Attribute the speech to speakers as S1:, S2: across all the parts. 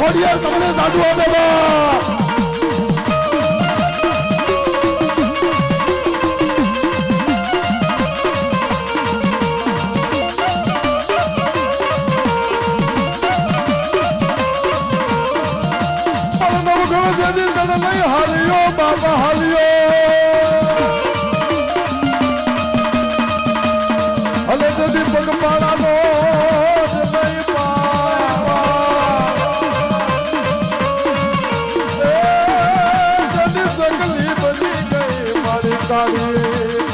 S1: ખોડિયાર તમને સાધુ આપે બા હાલ્યો બાબા હાલ્યો હલે જદી પગપાળાનો નહીં જદી સગલી બની ગઈ મારી કાળી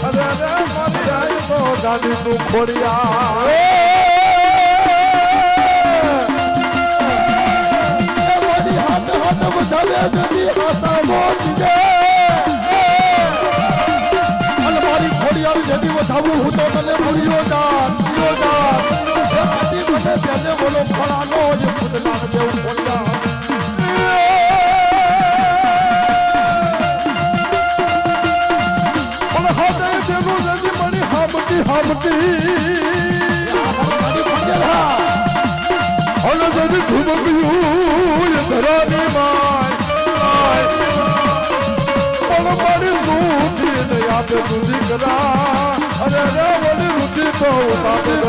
S1: અરે મારી આઈ તો દાદી તું ખોડિયા મારી ખોડિયાર જતી વધાવું હું તો તને ભૂલ્યો જાત મને તેને બોલો ફળાનો જે ખુદના જેવું ખોડિયાર તેનું જતી મારી હામટી હલો જતી ઘૂમક્યું ધરાની માય પણ મારી રૂધી યાદ રૂધી કરા અરે રે વળી રૂધી તો ઉતારે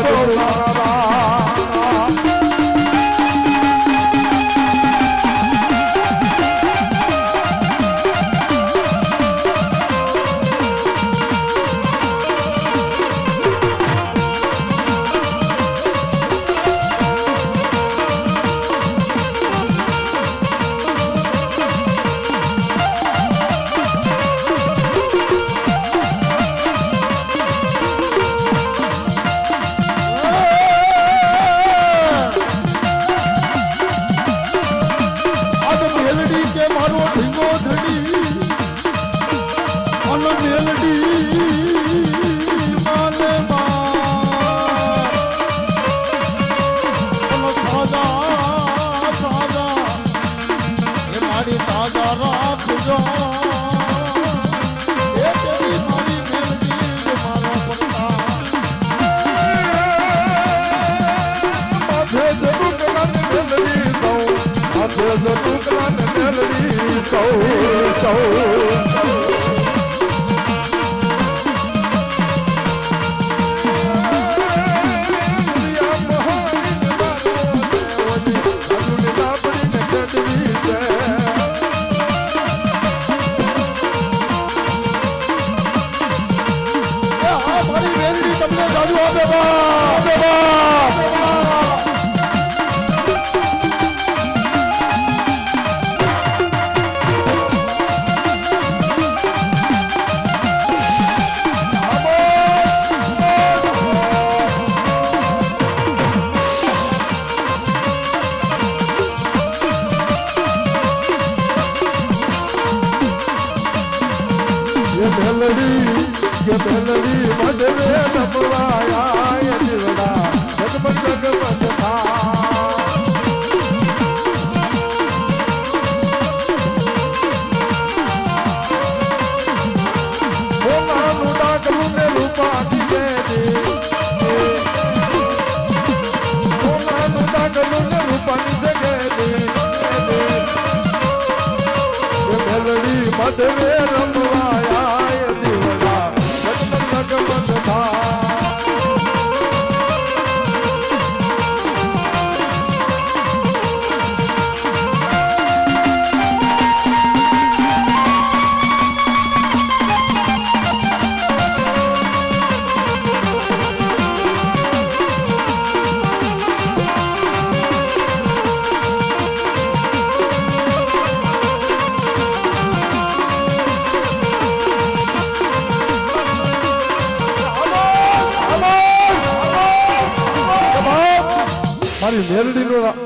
S1: મારી મેલડીનું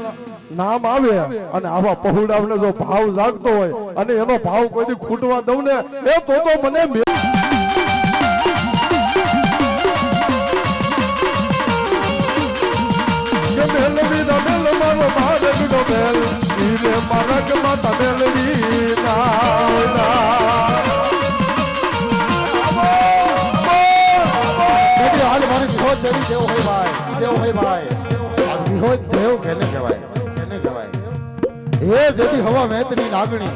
S1: નામ આવે અને આવા પહોળાવને જો ભાવ જાગતો હોય અને એનો ભાવ કોઈથી ખૂટવા દઉં ને એ તો મને મેલડી ના મેલ મારો ભાવ બીડો મેલ ઈરે મારા કે માતા મેલડી હાલ મારી ખોજ જરી જેવો હોય ભાઈ હોય દેવ કેને કહેવાય
S2: હે જેથી હવા મેતની લાગણી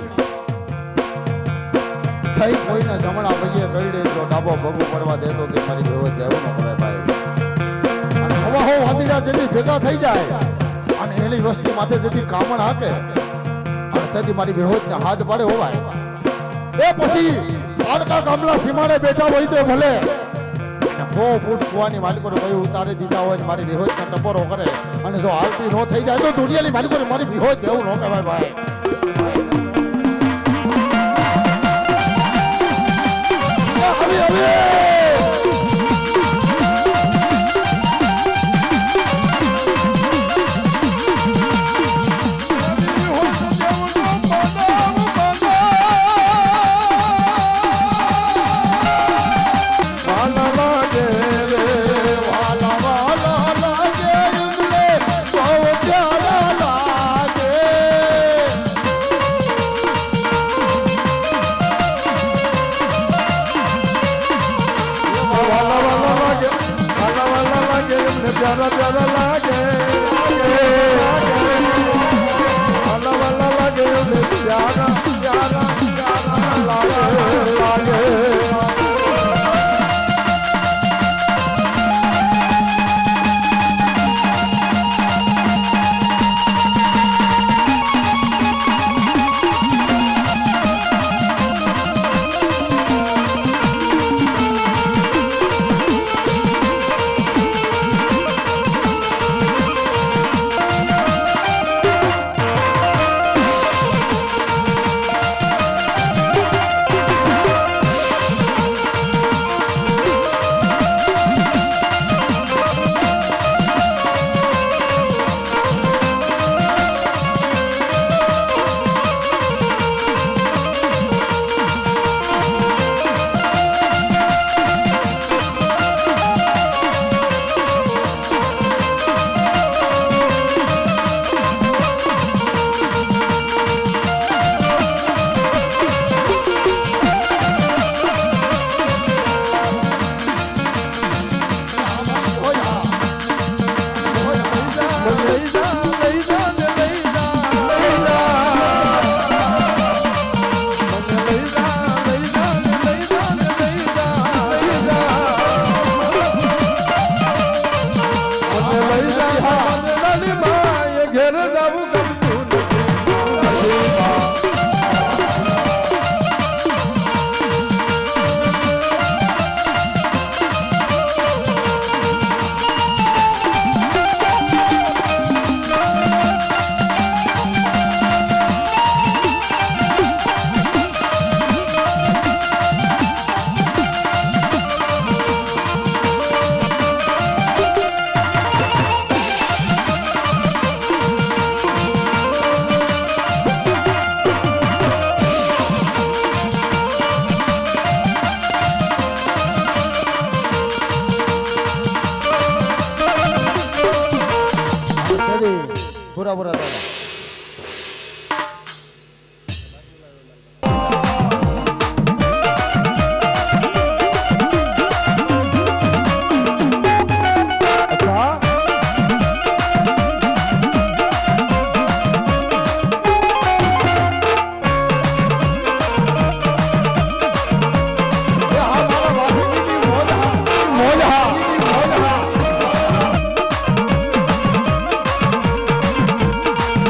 S2: થઈ કોઈના જમણા પગે ગળે જો ડાબો ભગો પડવા દેતો તે મારી બેહોશ દેવનો હવે ભાઈ અને હવા હો વાદળા જેથી ભેગા થઈ જાય અને એની વસ્તી માથે જેથી કામણ આપે અને તેથી મારી બેહોશને હાથ પાડે હોવાય એ પછી પારકા ગામના સીમાડે બેઠા હોય તો ભલે 100 ફૂટ કુવાની માલિકોને કઈ ઉતારી દીધા હોય મારી બેહોશને ટપોરો કરે અને જો હાલતી ન થઈ જાય તો દુનિયાની માલિકોને મારી બેહોશ દેવું ન કહેવાય ભાઈ
S1: प्यारा प्यारा लागे वाला वाला लागे प्यारा प्यारा प्यारा लागे
S2: પૂરા પૂરા દાદા